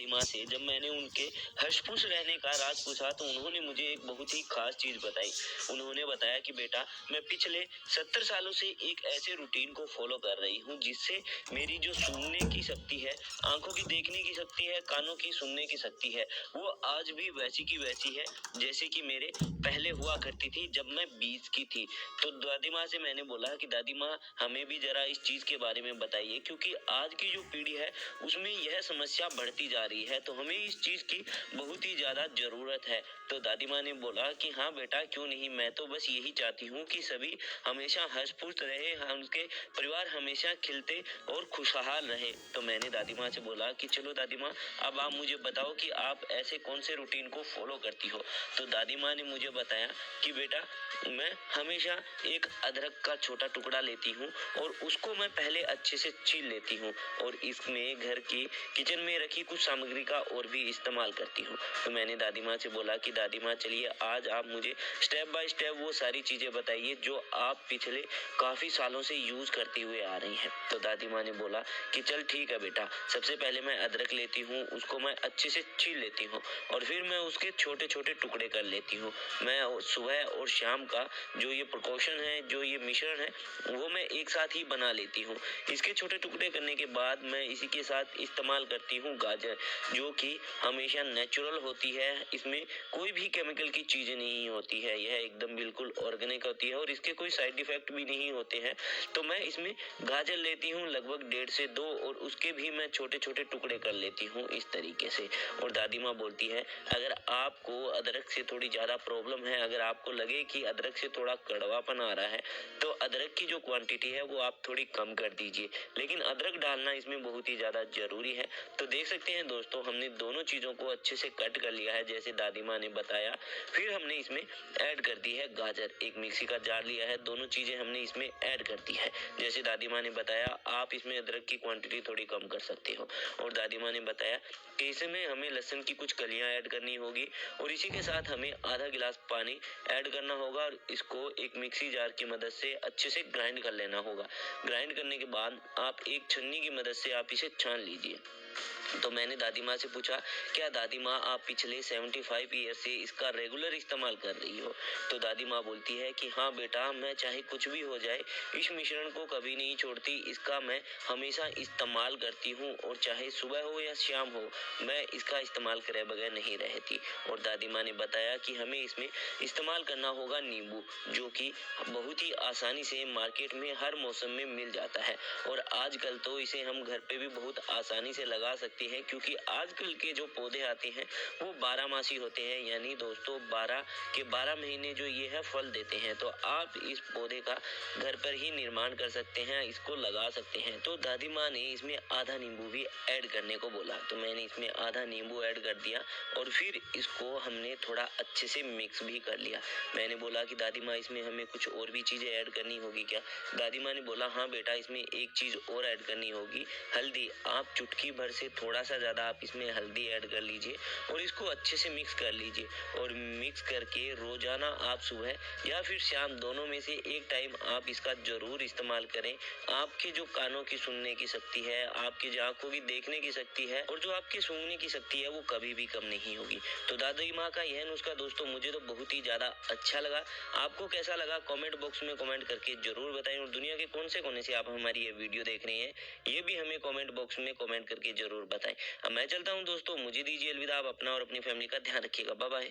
दादी माँ से जब मैंने उनके हष्ट-पुष्ट रहने का राज पूछा तो उन्होंने मुझे एक बहुत ही खास चीज़ बताई। उन्होंने बताया कि बेटा, मैं पिछले 70 सालों से एक ऐसे रूटीन को फॉलो कर रही हूँ जिससे मेरी जो सुनने की शक्ति है, आँखों की देखने की शक्ति है, कानों की सुनने की शक्ति है, वो आज भी वैसी की वैसी है जैसे कि मेरे पहले हुआ करती थी जब मैं 20 की थी। तो दादी माँ से मैंने बोला कि दादी माँ, हमें भी ज़रा इस चीज़ के बारे में बताइए, क्योंकि आज की जो पीढ़ी है उसमें यह समस्या बढ़ती जा रही है, तो हमें इस चीज़ की बहुत ही ज़्यादा ज़रूरत है। तो दादी माँ ने बोला कि हाँ बेटा, क्यों नहीं, मैं तो बस यही चाहती हूँ कि सभी हमेशा हंस-पुष्ट रहे, उनके परिवार हमेशा खिलते और खुशहाल रहे। तो मैंने दादी माँ से बोला कि चलो दादी माँ, अब आप मुझे बताओ कि आप ऐसे कौन से रूटीन को फॉलो करती हो। तो दादी माँ ने मुझे बताया कि बेटा, मैं हमेशा एक अदरक का छोटा टुकड़ा लेती हूँ और उसको मैं पहले अच्छे से छील लेती हूँ और इसमें घर की किचन में रखी कुछ सामग्री का और भी इस्तेमाल करती हूँ। तो मैंने दादी माँ से बोला कि दादी माँ, चलिए आज आप मुझे स्टेप बाय स्टेप वो सारी चीज़ें बताइए जो आप पिछले काफ़ी सालों से यूज़ करती हुए आ रही हैं। तो दादी माँ ने बोला कि चल ठीक है बेटा, सबसे पहले मैं अदरक लेती हूँ, उसको मैं अच्छे से छील लेती हूँ और फिर मैं उसके छोटे छोटे टुकड़े कर लेती हूँ। मैं सुबह और शाम का जो ये प्रिकॉशन है, जो ये मिश्रण है, वो मैं एक साथ ही बना लेती हूँ। इसके छोटे टुकड़े करने के बाद मैं इसी के साथ इस्तेमाल करती हूँ गाजर, जो कि हमेशा नेचुरल होती है, इसमें कोई भी केमिकल की चीज़ें नहीं होती है, यह एकदम बिल्कुल ऑर्गेनिक होती है और इसके कोई साइड इफेक्ट भी नहीं होते हैं। तो मैं इसमें गाजर लेती हूँ लगभग 1.5 से 2 और उसके भी मैं छोटे छोटे टुकड़े कर लेती हूँ इस तरीके से। और दादी माँ बोलती है, अगर आपको अदरक से थोड़ी ज़्यादा प्रॉब्लम है, अगर आपको लगे कि अदरक से थोड़ा कड़वापन आ रहा है, तो अदरक की जो क्वांटिटी है वो आप थोड़ी कम कर दीजिए, लेकिन अदरक डालना इसमें बहुत ही ज़्यादा ज़रूरी है। तो देख सकते हैं दोस्तों, हमने दोनों चीज़ों को अच्छे से कट कर लिया है जैसे दादी माँ ने बताया। फिर हमने इसमें ऐड कर दी है गाजर, एक मिक्सी का जार लिया है, दोनों चीज़ें हमने इसमें ऐड कर दी है। जैसे दादी माँ ने बताया, आप इसमें अदरक की क्वांटिटी थोड़ी कम कर सकते हो। और दादी माँ ने बताया कि इसमें हमें लहसुन की कुछ कलियाँ ऐड करनी होगी और इसी के साथ हमें आधा गिलास पानी ऐड करना होगा और इसको एक मिक्सी जार की मदद से अच्छे से ग्राइंड कर लेना होगा। ग्राइंड करने के बाद आप एक छन्नी की मदद से आप इसे छान लीजिए। तो मैंने दादी माँ से पूछा, क्या दादी माँ, आप पिछले 75 ईयर से इसका रेगुलर इस्तेमाल कर रही हो? तो दादी माँ बोलती है कि हाँ बेटा, मैं चाहे कुछ भी हो जाए इस मिश्रण को कभी नहीं छोड़ती, इसका मैं हमेशा इस्तेमाल करती हूँ और चाहे सुबह हो या शाम हो, मैं इसका इस्तेमाल करे बगैर नहीं रहती। और दादी माँ ने बताया कि हमें इसमें इस्तेमाल करना होगा नींबू, जो कि बहुत ही आसानी से मार्केट में हर मौसम में मिल जाता है और आजकल तो इसे हम घर पे भी बहुत आसानी से लगा सकते हैं, क्योंकि आजकल के जो पौधे आते हैं वो 12 मासी होते हैं, यानी दोस्तों 12 के 12 महीने जो ये है फल देते हैं। तो आप इस पौधे का घर पर ही निर्माण कर सकते हैं, इसको लगा सकते हैं। तो दादी माँ ने इसमें आधा नींबू भी ऐड करने को बोला, तो मैंने इसमें आधा नींबू ऐड कर दिया और फिर इसको हमने थोड़ा अच्छे से मिक्स भी कर लिया। मैंने बोला कि दादी माँ, इसमें हमें कुछ और भी चीज़ें ऐड करनी होगी क्या? दादी माँ ने बोला, हाँ बेटा, इसमें एक चीज़ और ऐड करनी होगी, हल्दी। आप चुटकी भर से थोड़ा सा ज़्यादा आप इसमें हल्दी ऐड कर लीजिए और इसको अच्छे से मिक्स कर लीजिए और मिक्स करके रोज़ाना आप सुबह या फिर शाम, दोनों में से एक टाइम आप इसका ज़रूर इस्तेमाल करें। आपके जो कानों की सुनने की शक्ति है, आपकी जो आँखों की देखने की शक्ति है और जो आपकी सूंघने की शक्ति है, वो कभी भी कम नहीं होगी। तो दादी माँ का यह नुस्खा दोस्तों मुझे तो बहुत ही ज़्यादा अच्छा लगा। आपको कैसा लगा कमेंट बॉक्स में कमेंट करके ज़रूर बताएं और दुनिया के कौन से कोने से आप हमारी ये वीडियो देख रहे हैं, ये भी हमें कमेंट बॉक्स में कमेंट करके ज़रूर बताएं। अब मैं चलता हूँ दोस्तों, मुझे दीजिए अलविदा। आप अपना और अपनी फैमिली का ध्यान रखिएगा। Bye bye.